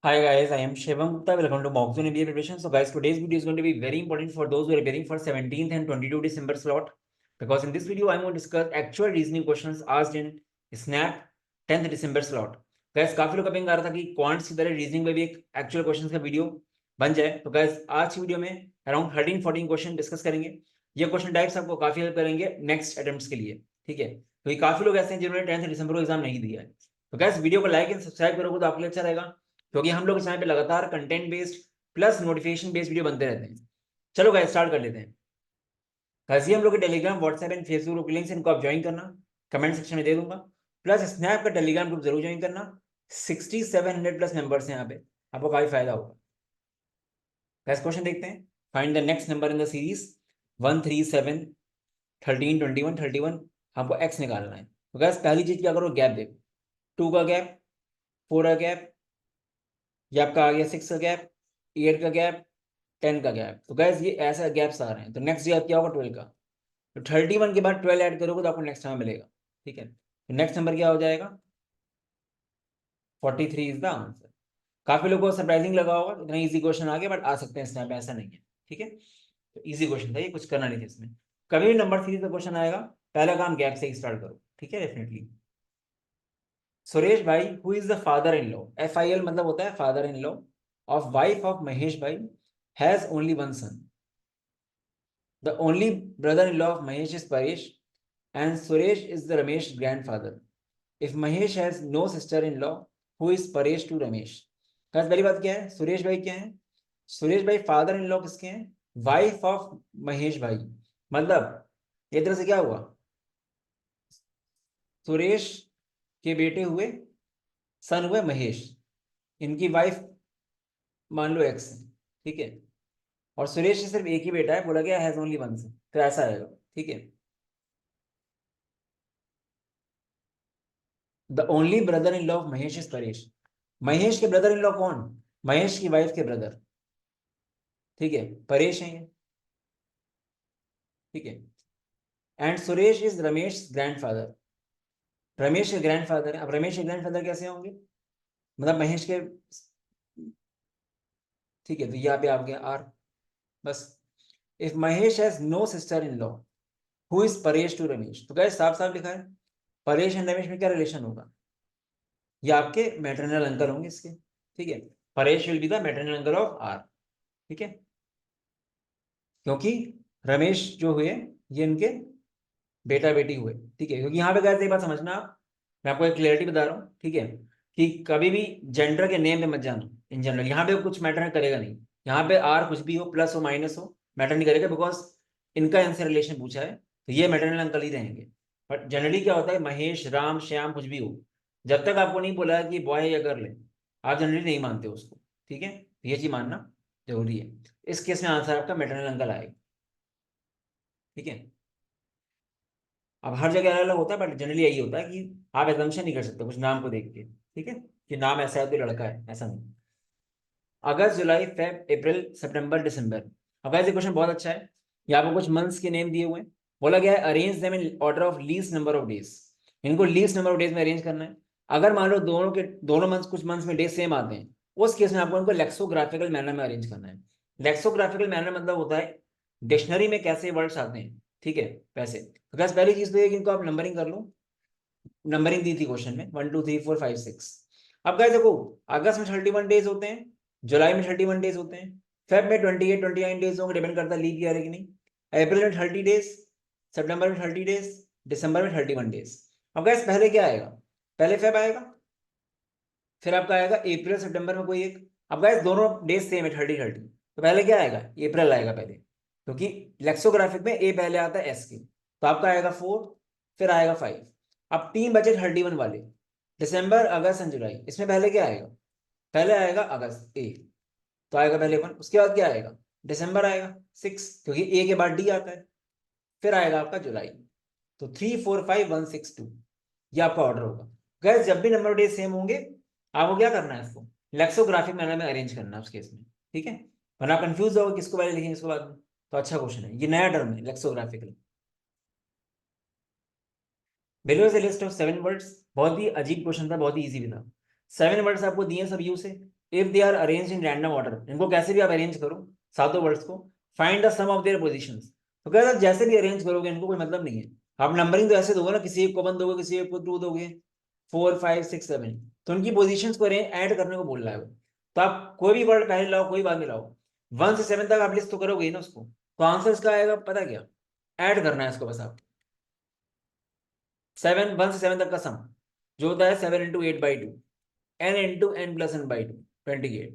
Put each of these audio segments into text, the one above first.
Hi guys, I am Shivam Gupta. Welcome to Mock Zone MBA preparation. So guys, today's video is going to be very important for those who are preparing for 17th and 22 December slot. Because in this video, I'm going to discuss actual reasoning questions asked in Snap 10th December slot. Guys, काफी लोग comment कर रहा था कि quants की तरह reasoning में भी एक एक्चुअल क्वेश्चंस का वीडियो बन जाए. तो गाइस, आज की वीडियो में अराउंड 13-14 क्वेश्चन डिस्कस करेंगे. ये क्वेश्चन टाइप्स आपको काफी हेल्प करेंगे नेक्स्ट अटेम्प्ट्स के लिए. ठीक है, तो ये काफी लोग ऐसे हैं जिन्होंने 10th दिसंबर को एग्जाम नहीं दिया है. तो गाइस, वीडियो को लाइक एंड सब्सक्राइब करोगे तो आपके लिए अच्छा रहेगा, क्योंकि हम लोग इस टाइम पे लगातार content based plus notification based video बनते रहते हैं. चलो गाइस, स्टार्ट कर लेते हैं. गाइस, ये हम लोग के Telegram, WhatsApp and Facebook group links, इनको आप ज्वाइन करना, कमेंट सेक्शन में दे दूंगा. प्लस स्नैप का टेलीग्राम ग्रुप जरूर ज्वाइन करना. 6700 प्लस मेंबर्स हैं यहाँ पे, आपको काफी फायदा होगा. गाइस, क्वेश्चन देखते हैं. Find the next number in the series 1 3 7 13 21 31. हमको एक्स निकालना है. तो गाइस, पहली चीज क्या करो, गैप देखो. 2 का गैप, 4 का गैप, ये आपका आ गया 6 का गैप, 8 का गैप, 10 का गैप. तो गैस, ये ऐसा गैप्स आ रहे हैं. तो नेक्स्ट गैप क्या होगा, 12 का. तो 31 के बाद 12 ऐड करोगे तो आपको नेक्स्ट नंबर मिलेगा. ठीक है, तो नेक्स्ट नंबर क्या हो जाएगा, 43 इज द आंसर. काफी लोगों को सरप्राइजिंग लगा होगा, इतना इजी क्वेश्चन आ गया, बट आ सकते हैं इस टाइम पे, ऐसा नहीं है. ठीक है, तो इजी क्वेश्चन था ये, कुछ करना नहीं था इसमें. कभी भी नंबर सीरीज का क्वेश्चन आएगा, पहला काम गैप से ही स्टार्ट करो. ठीक है, definitely. Suresh bhai who is the father in law, FIL मतलब होता है father in law of wife of Mahesh bhai, has only one son. The only brother-in-law of Mahesh is Paresh, and Suresh is the Ramesh's grandfather. If Mahesh has no sister-in-law, who is Paresh to Ramesh? बस पहली बात क्या है, सुरेश भाई क्या है, सुरेश भाई father in law किसके हैं, वाइफ ऑफ महेश भाई. मतलब एक तरह से क्या हुआ, सुरेश के बेटे हुए, सन हुए महेश, इनकी वाइफ मान लो एक्स. ठीक है, और सुरेश से सिर्फ एक ही बेटा है, बोला गया हैज ओनली वन सन, तो ऐसा आएगा. ठीक है, the only brother in law of Mahesh is Paresh. Mahesh के ब्रदर इन लॉ कौन, महेश की वाइफ के ब्रदर. ठीक है, परेश है ये. ठीक है, and Suresh is Ramesh grandfather. Ramesh के ग्रैंडफादर है. अब रमेश के ग्रैंडफादर कैसे होंगे, मतलब महेश के. ठीक है, तो यहाँ पे आ गया आर. बस, if Mahesh has no sister in law, who is Paresh to Ramesh. तो गाइस, साफ साफ लिखा है, परेश एंड रमेश में क्या रिलेशन होगा, ये आपके मैटरनल अंकल होंगे इसके. ठीक है, Paresh will be the maternal uncle of R. ठीक है, क्योंकि रमेश जो हुए ये इनके बेटा बेटी हुए. ठीक है, क्योंकि यहाँ पे गए, एक बात समझना आप, मैं आपको एक क्लियरिटी बता रहा हूँ. ठीक है, कि कभी भी जेंडर के नेम पे मत जाना. इन जनरल यहाँ पे कुछ मैटर करेगा नहीं. यहाँ पे आर कुछ भी हो, प्लस हो माइनस हो, मैटर नहीं करेगा, बिकॉज इनका इनसे रिलेशन पूछा है, तो ये मैटरनल अंकल ही रहेंगे. बट जनरली क्या होता है, महेश, राम, श्याम कुछ भी हो, जब तक आपको नहीं बोला है कि बॉय या गर्ल है, आप जनरली नहीं मानते उसको. ठीक है, ये चीज मानना जरूरी है. इस केस में आंसर आपका मैटरनल अंकल आएगा. ठीक है, अब हर जगह अलग अलग होता है, बट जनरली यही होता है कि आप एजम्पशन नहीं कर सकते कुछ नाम को देख के. ठीक है, कि नाम ऐसा है तो लड़का है, ऐसा नहीं. अगस्त, जुलाई, फेब, अप्रैल, सितंबर, दिसंबर. अब ऐसे क्वेश्चन बहुत अच्छा है. यहाँ पर कुछ मंथ्स के नेम दिए हुए हैं. बोला गया है arrange them in order of least number of days. इनको लीस्ट नंबर ऑफ डेज में अरेंज करना है. अगर मान लो दोनों मंथ्स, कुछ मंथ्स में डेज सेम आते हैं, उस केस में आपको इनको लेक्सोग्राफिकल मैनर में अरेंज करना है. लेक्सोग्राफिकल मैनर मतलब होता है डिक्शनरी में कैसे वर्ड्स आते हैं. ठीक है, वैसे. तो बस पहली चीज तो ये कि इनको आप नंबरिंग कर लो. नंबरिंग दी थी क्वेश्चन में 1 2 3 4 5 6. अब गाइस देखो, अगस्त में 31 डेज होते हैं, जुलाई में 31 डेज होते हैं, फेब में 28 29 डेज होंगे, डिपेंड करता है लीप ईयर है कि नहीं. अप्रैल में 30 डेज, सितंबर में 30 डेज, दिसंबर में 31 डेज. अब गाइस, पहले क्या आएगा, पहले फेब आएगा, फिर आपका आएगा अप्रैल सितंबर में कोई एक. अब गाइस, दोनों डेज सेम है 30 30. तो पहले क्या आएगा, अप्रैल आएगा पहले, क्योंकि लेक्सोग्राफिक में ए पहले आता है एस के. तो आपका आएगा 4, फिर आएगा 5. अब 3 बचे 31 वाले, दिसंबर, अगस्त एंड जुलाई. इसमें पहले क्या आएगा, पहले आएगा अगस्त ए, तो आएगा पहले 1. उसके बाद क्या आएगा, दिसंबर आएगा 6, क्योंकि ए के बाद डी आता है. फिर आएगा आपका जुलाई. तो 3 4 5 1 6 2, ये आपका ऑर्डर होगा. गैस, जब भी नंबर डेज सेम होंगे, आपको क्या करना है, इसको लेक्सोग्राफिक मैनर में अरेंज करना है उस केस में. ठीक है, वरना कंफ्यूज होगा किसको पहले लिखेंगे किसको बाद में. तो अच्छा क्वेश्चन है, ये नया टर्म है lexicographical. Below is a list of 7 words. बहुत ही अजीब क्वेश्चन था, बहुत ही इजी भी था. 7 वर्ड्स आपको दिए सब यू से. If they are arrange in random order, इनको कैसे भी आप अरेंज करो सातों वर्ड्स को, find the sum of their positions. तो क्या जैसे भी अरेंज करोगे इनको कोई मतलब नहीं है, आप नंबरिंग तो ऐसे दोगे ना, किसी एक को 1 दोगे, किसी एक को 2 दोगे, 4 5 6 7, तो उनकी पोजीशंस को ऐड करने को बोल रहा है वो। तो आप कोई भी वर्ड पहले लाओ, कोई बाद में लाओ, 1 से 7 तक आप लिस्ट तो करोगे ही ना उसको, तो आंसर इसका आएगा पता क्या, ऐड करना है इसको बस आप। 1 से 7 तक का सम जो होता है 7 into 8/2, n into n plus n by 2, 28।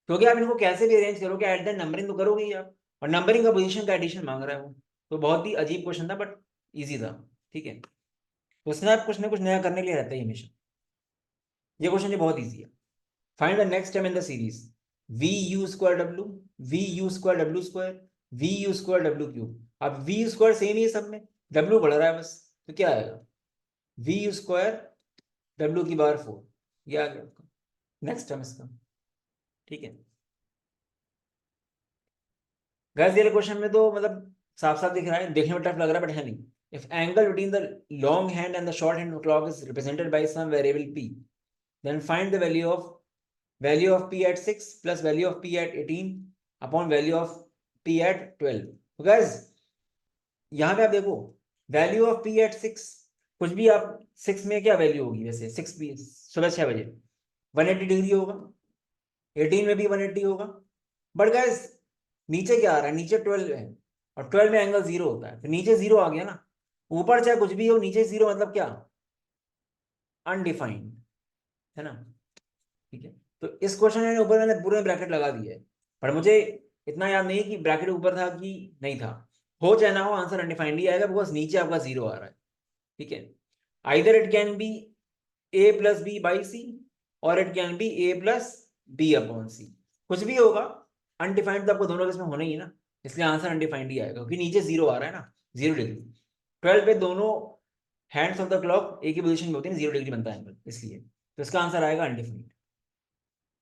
क्योंकि आप इनको कैसे भी अरेंज करोगे एट द नंबरिंग तो करोगे ही आप, और नंबरिंग का पोजीशन का एडिशन मांग रहा है वो। तो बहुत ही अजीब क्वेश्चन था बट इजी था, ठीक है। तो उसमें आप कुछ ना कुछ नया करने के लिए रहता है हमेशा। ये क्वेश्चन ये बहुत ईजी है। Find the next term in the series V U square W, V U square W square, V U square W cube. अब वी स्क्वायर सेम ही है सब में, डब्ल्यू बढ़ रहा है बस, तो क्या आएगा, वी यू स्क्वायर डब्ल्यू की बार 4, ये आ गया आपका नेक्स्ट टर्म इसका, ठीक है। गैस ये क्वेश्चन में तो मतलब साफ साफ दिख रहा है, देखने में टफ लग रहा है बट है नहीं। If angle between the long hand and the short hand clock is represented by some variable p, then find the value of p at 6 plus value of p at 18 upon value of p at 12। तो guys यहाँ पे आप देखो value of p at 6, कुछ भी आप 6 में क्या वैल्यू होगी, वैसे 6 भी सुबह 6 बजे 180 डिग्री होगा, 18 में भी 180 होगा, बट गाइस नीचे क्या आ रहा है, नीचे 12 है, और 12 में एंगल 0 होता है, तो नीचे 0 आ गया ना, ऊपर चाहे कुछ भी हो नीचे 0 मतलब क्या, अनडिफाइंड, है ना, ठीक है। तो इस क्वेश्चन में ऊपर मैंने पूरे ब्रैकेट लगा दिए है, पर मुझे इतना याद नहीं कि ब्रैकेट ऊपर था कि नहीं था, हो चाहे ना हो आंसर अनडिफाइंड ही आएगा, बिकॉज नीचे आपका 0 आ रहा है, ठीक है। Either it can be a plus B by C, और it can be a plus B upon C, कुछ भी होगा, अनडिफाइंड तो आपको दोनों केस में होना ही है ना, इसलिए आंसर अनडिफाइंड ही आएगा, क्योंकि नीचे 0 आ रहा है ना, 0 डिग्री, 12 पे दोनों हैंड्स ऑफ द क्लॉक एक ही पोजीशन में होती है, 0 डिग्री बनता है एंगल, इसलिए तो इसका आंसर आएगा अनडिफाइंड,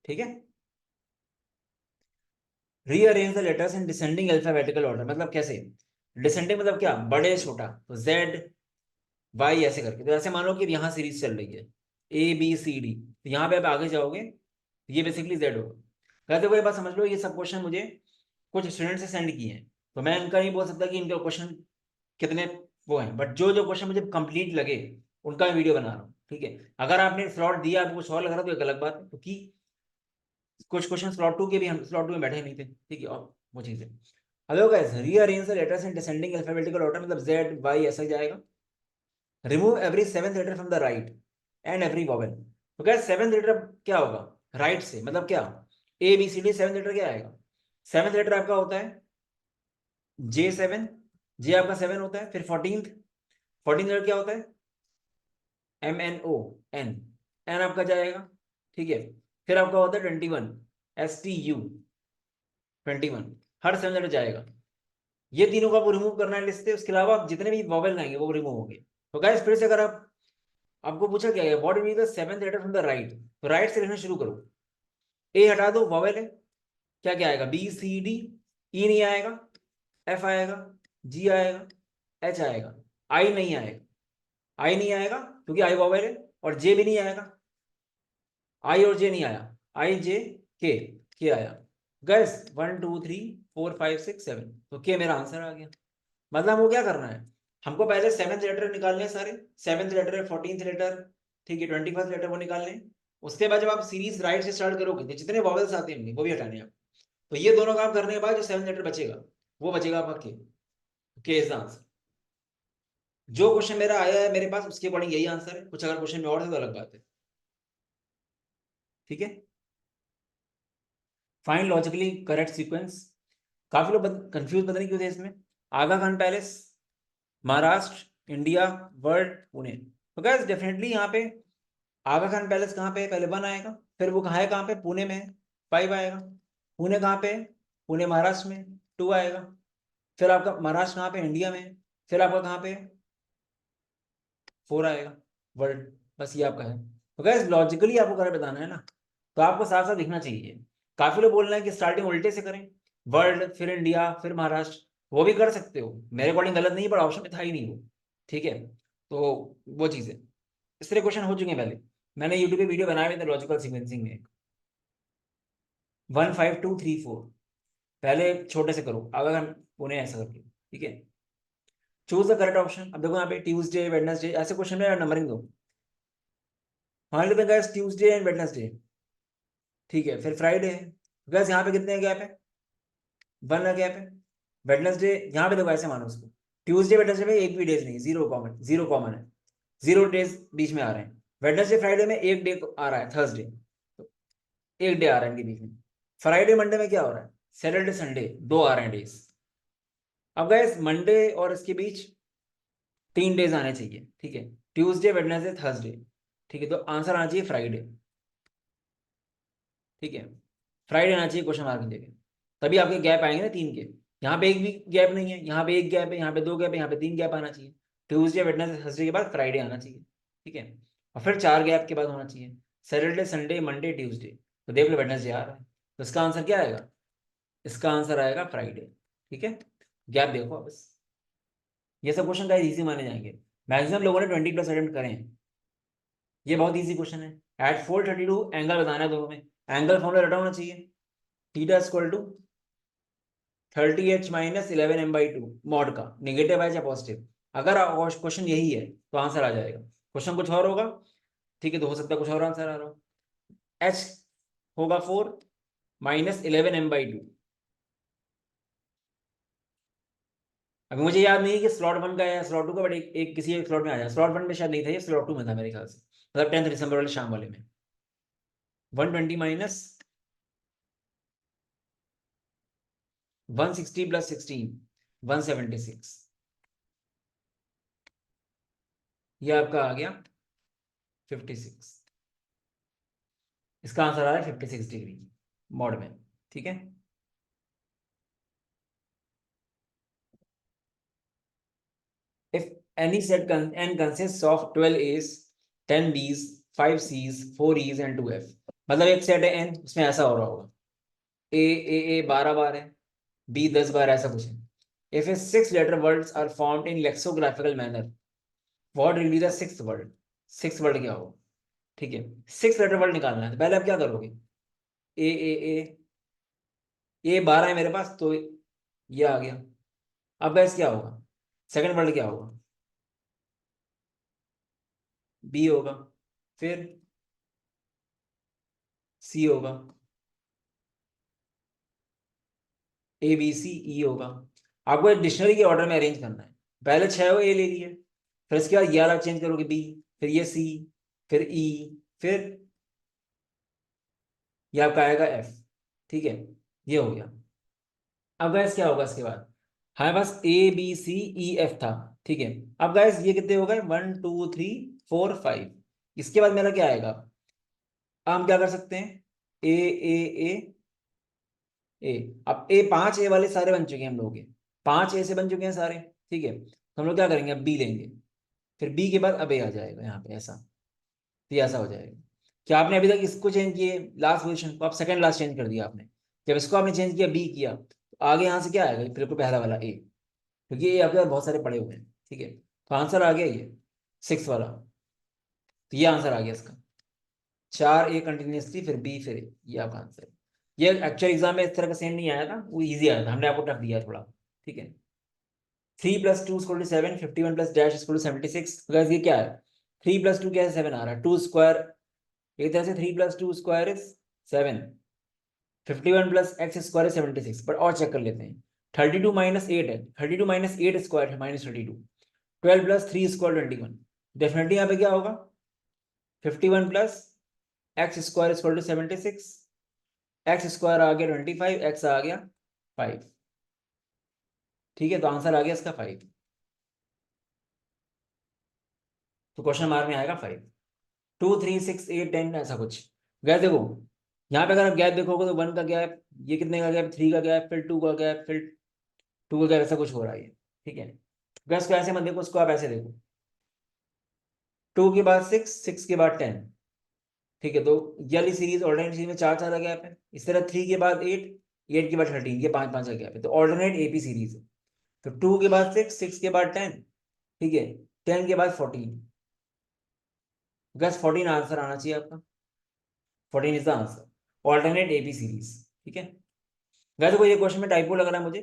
ठीक है। Rearrange the letters in descending alphabetical order, मतलब कैसे, डिसेंडिंग मतलब क्या, बड़े छोटा, तो जेड वाई ऐसे करके, तो ऐसे मानो कि यहाँ सीरीज चल रही है ए बी सी डी, तो यहाँ पे आप आगे जाओगे तो ये बेसिकली जेड होगा। कहते हुए बात समझ लो, ये सब क्वेश्चन मुझे कुछ स्टूडेंट से सेंड किए हैं, तो मैं इनका नहीं बोल सकता कि इनके क्वेश्चन कितने वो हैं, बट जो जो क्वेश्चन मुझे कंप्लीट लगे उनका मैं वीडियो बना रहा हूँ, ठीक है। अगर आपने स्लॉट दिया आपको सॉल्व लग रहा तो एक अलग बात है, क्योंकि कुछ क्वेश्चन स्लॉट 2 के भी हम स्लॉट 2 में बैठे नहीं थे, ठीक है, और वो चीजें। Hello guys, rearrange the letters in descending alphabetical order, मतलब जेड वाई ऐसा जाएगा। Remove every 7th letter from the right and every vowel, तो क्या 7th लेटर क्या होगा, राइट से मतलब क्या, A B C D, 7th letter क्या आएगा, 7th लेटर आपका होता है J7, जे आपका 7 होता है, फिर 14th लेटर क्या होता है MNO, एन, एन आपका जाएगा, ठीक है। फिर आपका होता है 21, STU, 21, हर 7 लेटर जाएगा। ये तीनों का आपको रिमूव करना है लिस्ट से, उसके अलावा आप जितने भी वॉवेल आएंगे वो रिमूव होंगे। तो गाइस फिर से अगर आप, आपको पूछा क्या है, what will be the 7th letter from the right, तो राइट से लिखना शुरू करो, ए हटा दो वॉवेल है, क्या क्या आएगा, बी सी डी, ई नहीं आएगा, एफ आएगा, जी आएगा, एच आएगा, आई नहीं आएगा, आई नहीं आएगा क्योंकि आई वॉवेल है, और जे भी नहीं आएगा, आई और जे नहीं आया, आई जे के आया। गैस 1 2 3 4 5 6 7, तो के मेरा आंसर आ गया। मतलब वो क्या करना है, हमको पहले 7th लेटर निकालने हैं सारे, 7th लेटर, 14th लेटर, ठीक है, 21st लेटर वो निकालने हैं। उसके बाद जब आप सीरीज राइट से स्टार्ट करोगे तो जितने वॉवेल्स आते हैं वो भी हटाने हैं आप। तो ये दोनों काम करने के बाद जो 7th लेटर बचेगा वो बचेगा आपका के इज द आंसर। जो क्वेश्चन मेरा आया है मेरे पास उसके अकॉर्डिंग यही आंसर है, कुछ अगर क्वेश्चन में और है तो अलग बात है, ठीक है। फाइंड लॉजिकली करेक्ट सीक्वेंस, काफी लोग कंफ्यूज पता नहीं क्यों थे इसमें। Aga Khan palace, Maharashtra, India, world, Pune. तो गैस डेफिनेटली यहाँ पे आगा खान पैलेस कहाँ पे है, पहले 1 आएगा, फिर वो कहाँ है, कहाँ पे, पुणे में है, 5 आएगा। पुणे कहाँ पे है, पुणे महाराष्ट्र में, 2 आएगा। फिर आपका महाराष्ट्र कहाँ पे, इंडिया में है, फिर आपका कहाँ पे, 4 आएगा, वर्ल्ड। बस ये आपका है। तो गैस लॉजिकली आपको करेक्ट बताना है ना, तो आपको साथ साथ दिखना चाहिए। काफी लोग बोल रहे हैं कि स्टार्टिंग उल्टे से करें, वर्ल्ड फिर इंडिया फिर महाराष्ट्र, वो भी कर सकते हो, मेरे अकॉर्डिंग गलत नहीं है, पर ऑप्शन में था ही नहीं वो, ठीक है। तो वो चीज़ है, इस तरह क्वेश्चन हो चुके हैं पहले, मैंने यूट्यूब पे वीडियो बनाए हुए थे लॉजिकल सीक्वेंसिंग में। 15234। पहले छोटे से करो, अगर हम पुणे ऐसा करके, ठीक है। Choose the correct option. अब देखो यहाँ पे ट्यूसडे वेडनेसडे ऐसे क्वेश्चन में नंबरिंग दो। मान लेते हैं गाइस ट्यूसडे एंड वेडनेसडे, ठीक है। फिर फ्राइडे है गाइस, यहाँ पे कितने गैप है, 1 का गैप है। वेडनेसडे यहाँ पे देखो ऐसे मानो उसको, ट्यूसडे वेडनेसडे में एक भी डेज नहीं, जीरो कॉमन है, 0 डेज बीच में आ रहे हैं। वेडनेसडे फ्राइडे में एक डे आ रहा है, थर्सडे, तो एक डे आ रहा है इनके बीच में। फ्राइडे मंडे में क्या हो रहा है, सैटरडे संडे, दो आ रहे हैं डेज। अब गाइस मंडे और इसके बीच 3 डेज आने चाहिए, ठीक है। ट्यूसडे वेडनेसडे थर्सडे, ठीक है। तो आंसर आना चाहिए फ्राइडे, ठीक है। फ्राइडे आना चाहिए क्वेश्चन मार्क की जगह, तभी आपके गैप आएंगे ना 3 के। यहाँ पे एक भी गैप नहीं है, यहाँ पे एक गैप है, यहाँ पे 2 गैप है, यहाँ पे 3 गैप आना चाहिए। ट्यूसडे वेडनेसडे थर्सडे के बाद फ्राइडे आना चाहिए, ठीक है। और फिर 4 गैप के बाद होना चाहिए, सैटरडे संडे मंडे ट्यूसडे। तो देख लो वेडनेसडे आ रहा है, तो इसका आंसर क्या आएगा, इसका आंसर आएगा फ्राइडे, ठीक है। गैप देखो बस। ये सब क्वेश्चन का इजी माने जाएंगे, मैक्सिमम लोगों ने 20+ अटेम्प्ट करे हैं। ये बहुत इजी क्वेश्चन है। एट 432 एंगल बताना है दोनों में, एंगल फॉर्मूला रटा होना चाहिए, theta equal to 30h-11m/2 mod का, नेगेटिव है या पॉजिटिव। अगर क्वेश्चन यही है तो आंसर आ जाएगा। क्वेश्चन कुछ और होगा, ठीक है, तो हो सकता है कुछ और आंसर आ रहा हो। h होगा 4 -11m/2। अभी मुझे याद नहीं है कि स्लॉट 1 का है स्लॉट 2 का, बट एक किसी एक स्लॉट में आ जाए। स्लॉट 1 में शायद नहीं था, ये स्लॉट 2 में था मेरे ख्याल से, मतलब 10th दिसंबर वाले शाम वाले में। 120 माइनस 160 + 16, 176। ये आपका आ गया 56। इसका आंसर आ रहा है 56 डिग्री मॉड में, ठीक है। If any set n consists of 12 A's, 10 B's, 5 C's, 4 E's and 2 F, मतलब एक सेट है n, उसमें ऐसा हो रहा होगा, ए 12 बार है, बी 10 बार, ऐसा कुछ है। If a 6 letter words are formed in lexicographical manner, what will be the sixth word? Six word क्या होगा, ठीक है। 6 लेटर वर्ड निकालना है, तो पहले आप क्या करोगे, ए 12 है मेरे पास, तो ये आ गया। अब गैस क्या होगा, सेकंड वर्ड क्या होगा, बी होगा, फिर सी होगा, ए बी सी ई होगा। आपको एक डिक्शनरी के ऑर्डर में अरेंज करना है। पहले 6 ए ले लिए, फिर इसके बाद ये वाला चेंज करोगे बी, फिर ये सी, फिर ई, फिर ये आपका आएगा एफ, ठीक है। ये हो गया। अब गैस क्या होगा इसके बाद, हमारे पास ए बी सी ई एफ था, ठीक है। अब गैस ये कितने हो गए, 1 2 3 4 5। इसके बाद मेरा क्या आएगा, अब हम क्या कर सकते हैं, ए ए ए ए। अब ए 5 ए वाले सारे बन चुके हैं हम लोग के, 5 ए से बन चुके हैं सारे, ठीक है। तो हम लोग क्या करेंगे, अब बी लेंगे, फिर बी के बाद अब ए आ जाएगा यहाँ पे, ऐसा। तो ये ऐसा हो जाएगा। क्या आपने अभी तक इसको चेंज किए, लास्ट पोजीशन को आप सेकंड लास्ट चेंज कर दिया आपने। जब इसको आपने चेंज किया, बी किया, तो आगे यहाँ से क्या आएगा, फिर को पहला वाला ए, क्योंकि ये आपके पास बहुत सारे पड़े हुए हैं, ठीक है। तो आंसर आ गया ये 6 वाला। तो ये आंसर आ गया इसका, 4 ए कंटिन्यूसली, फिर बी, फिर ए, ये आपका आंसर है। ये एक्चुअल एग्जाम में इस तरह का सेम नहीं आया था, वो इजी आया था, हमने आपको टफ दिया थोड़ा, ठीक है। 3 + 2 = 7, 51 + डैश = 76। ये क्या है, 3 + 2 कैसे 7 आ रहा है, 2 स्क्वायर, एक तरह से 3 + 2 इज 7, 51 + x² इज 76। बट और चेक कर लेते हैं, 32 - 8 है, 32 - 8 स्क्वायर है -32, 12 + 3 = 21। डेफिनेटली यहाँ पे क्या होगा, 51 + x² = 76, x² आ गया 25, x आ गया 5, ठीक है। तो आंसर आ गया इसका 5, तो क्वेश्चन मार्क में आएगा 5। 2 3 6 8 10 ऐसा कुछ। गैप देखो, यहाँ पे अगर आप गैप देखोगे तो 1 का गैप, ये कितने का गैप, 3 का गैप, फिर 2 का गैप, फिर 2 का गैप, ऐसा कुछ हो रहा है, ठीक है। गैस को ऐसे मत देखो, उसको आप ऐसे देखो, 2 के बाद 6, 6 के बाद 10, ठीक है। तो ये वाली सीरीज ऑल्टरनेट सीरीज में 4 4 का गैप है। इस तरह 3 के बाद 8, 8 के बाद 13, ये 5 5 का गैप है, तो ऑल्टरनेट एपी सीरीज है। तो 2 के बाद 6, 6 के बाद 10, ठीक है, 10 के बाद 14। गैस 14 आंसर आना चाहिए आपका, 14 is the answer, alternate AP series. ठीक है। वैसे कोई ये क्वेश्चन में टाइपो लग रहा है मुझे,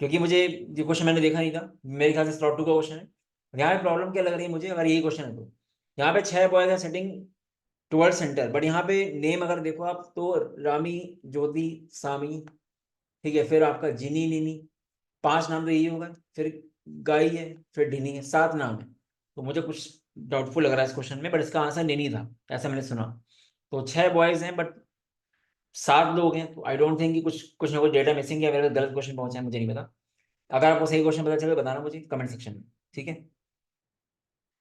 क्योंकि मुझे ये क्वेश्चन मैंने देखा नहीं था, मेरे ख्याल से स्लॉट 2 का क्वेश्चन है। यहाँ पे प्रॉब्लम क्या लग रही है मुझे, अगर यही क्वेश्चन है तो यहाँ पे 6 बॉयज है सेटिंग टुवर्ड्स सेंटर, बट यहाँ पे नेम अगर देखो आप तो रामी, ज्योति, सामी, ठीक है, फिर आपका जिनी, निनी, 5 नाम तो यही होगा, फिर गाई है, फिर ढिनी है, 7 नाम है। तो मुझे कुछ डाउटफुल लग रहा है इस क्वेश्चन में, बट इसका आंसर निनी था, ऐसा मैंने सुना। तो 6 बॉयज हैं बट 7 लोग हैं, तो आई डोंट थिंक कि कुछ कुछ ना कुछ डेटा मिसिंग है, मेरा गलत क्वेश्चन पहुंचा है, मुझे नहीं पता। अगर आपको सही क्वेश्चन पता चले बताना मुझे कमेंट सेक्शन में, ठीक है।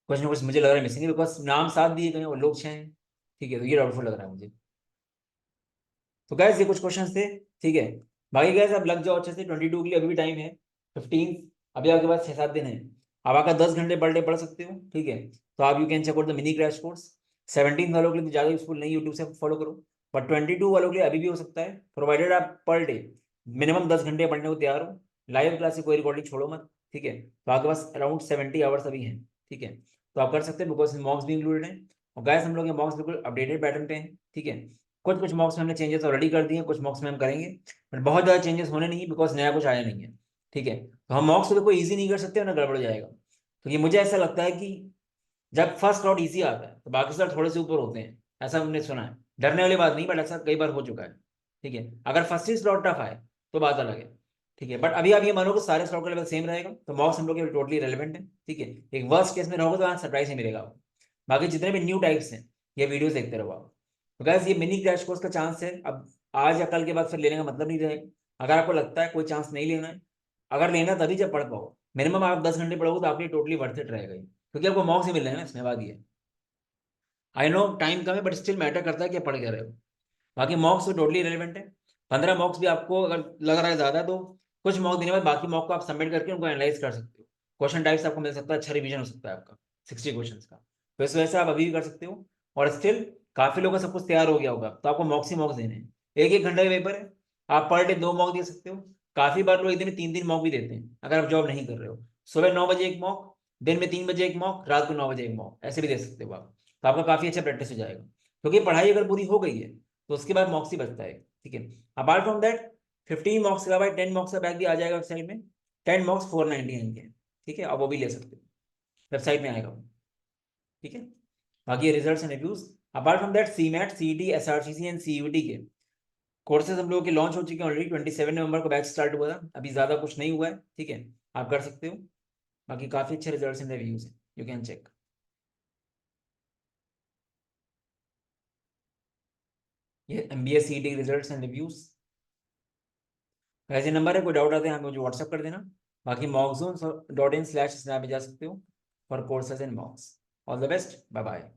कुछ ना कुछ मुझे लग रहा है मिसिंग है, बिकॉज नाम 7 दिए गए हैं और लोग 6 हैं, ठीक है, तो ये डाउटफुल लग रहा है मुझे। तो गैस ये कुछ क्वेश्चंस थे, ठीक है। बाकी गैस अब लग जाओ अच्छे से, 22 के लिए अभी भी टाइम है, 15, अभी आपके पास 6-7 दिन है। अब आपका 10 घंटे पर डे पढ़ सकते हो, ठीक है। तो आप you can check out the mini crash course. 17 वालों के लिए तो ज़्यादा यूजफुल नहीं, यूट्यूब से फॉलो करो, बट 22 वालों के लिए अभी भी हो सकता है, प्रोवाइडेड आप पर डे मिनिमम 10 घंटे पढ़ने को तैयार हो। लाइव क्लास की कोई रिकॉर्डिंग छोड़ो मत, ठीक है। तो आपके पास अराउंड 70 आवर्स अभी हैं, ठीक है। तो आप कर सकते हैं, बिकॉज मॉक्स भी इंक्लूडेड हैं। और गैस हम लोग ये मॉक्स बिल्कुल अपडेटेड पैटर्न पे हैं, ठीक है। कुछ कुछ मॉक्स में हमने चेंजेस ऑलरेडी कर दिए हैं, कुछ मॉक्स में हम करेंगे, बट बहुत ज़्यादा चेंजेस होने नहीं है, बिकॉज नया कुछ आया नहीं है, ठीक है। तो हम मॉक्स को देखो ईजी नहीं कर सकते ना, गड़बड़ हो जाएगा। तो ये मुझे ऐसा लगता है कि जब फर्स्ट स्लॉट ईजी आता है तो बाकी स्लॉट थोड़े से ऊपर होते हैं, ऐसा हमने सुना है। डरने वाली बात नहीं, बट ऐसा कई बार हो चुका है, ठीक है। अगर फर्स्ट ही स्लॉट टफ आए तो बात अलग है, ठीक है। बट अभी आप ये मानो कि सारे स्लॉट का लेवल सेम रहेगा, तो मॉक्स हम लोग के टोटली रेलिवेंट है, ठीक है। एक वर्स्ट केस में रहोगे तो सरप्राइज ही मिलेगा आपको। बाकी जितने भी न्यू टाइप्स हैं ये वीडियोस देखते रहो आप। तो गैस ये मिनी क्रैश कोर्स का चांस है, अब आज या कल के बाद फिर लेने का मतलब नहीं रहेगा। अगर आपको लगता है कोई चांस नहीं लेना है, अगर लेना तभी जब पढ़ पाओ, मिनिमम आप 10 घंटे पढ़ोगे तो आपके टोटली वर्थ इट रहेगा, क्योंकि आपको मॉक्स ही मिल रहे हैं ना, इसमें बात ये। आई नो टाइम कम है, बट स्टिल मैटर करता है कि आप पढ़ क्या रहे हो। बाकी मॉक्स तो टोटली रिलेवेंट है। 15 मॉक्स भी आपको अगर लग रहा है ज्यादा, तो कुछ मॉक देने के बाद बाकी मॉक को आप सबमिट करके उनको एनालाइज कर सकते हो। क्वेश्चन टाइप्स आपको मिल सकता है, अच्छा रिवीजन हो सकता है आपका 60 क्वेश्चन का। तो इस वजह से आप अभी भी कर सकते हो। और स्टिल काफी लोगों का सब कुछ तैयार हो गया होगा, तो आपको मॉक्स ही मॉक्स देने हैं। 1-1 घंटे का पेपर है, आप पर डे 2 मॉक दे सकते हो। काफी बार लोग एक दिन में 3-3 मॉक भी देते हैं, अगर आप जॉब नहीं कर रहे हो। सुबह 9 बजे एक मॉक, दिन में 3 बजे एक मॉक, रात को 9 बजे एक मॉक, ऐसे भी दे सकते हो आप। तो आपका काफी अच्छा प्रैक्टिस हो जाएगा, क्योंकि पढ़ाई अगर पूरी हो गई है तो उसके बाद मॉक्स ही बचता है, ठीक है। अपार्ट फ्रॉम दैट 15 मॉक्स का बाद 10 मॉक्स का बैग भी आ जाएगा वेबसाइट में। 10 मॉक्स 499 के, ठीक है, अब वो भी ले सकते हो, वेबसाइट में आएगा वो, ठीक है। बाकी results and reviews, apart from that C MAT, C T, S R C C and C U T के कोर्सेज हम लोगों के लॉन्च हो चुके हैं ऑलरेडी। 27 नवंबर को बैच स्टार्ट हुआ था, अभी ज़्यादा कुछ नहीं हुआ है, ठीक है। आप कर सकते हो। बाकी काफ़ी अच्छे रिजल्ट्स एंड रिव्यूज हैं, यू कैन चेक। ये M B S C T results and reviews, ऐसे नंबर है, कोई डाउट आते हैं आप मुझे व्हाट्सअप कर देना। बाकी मॉकजोन.in/snap में जा सकते हो for courses and mocks. All the best, bye bye.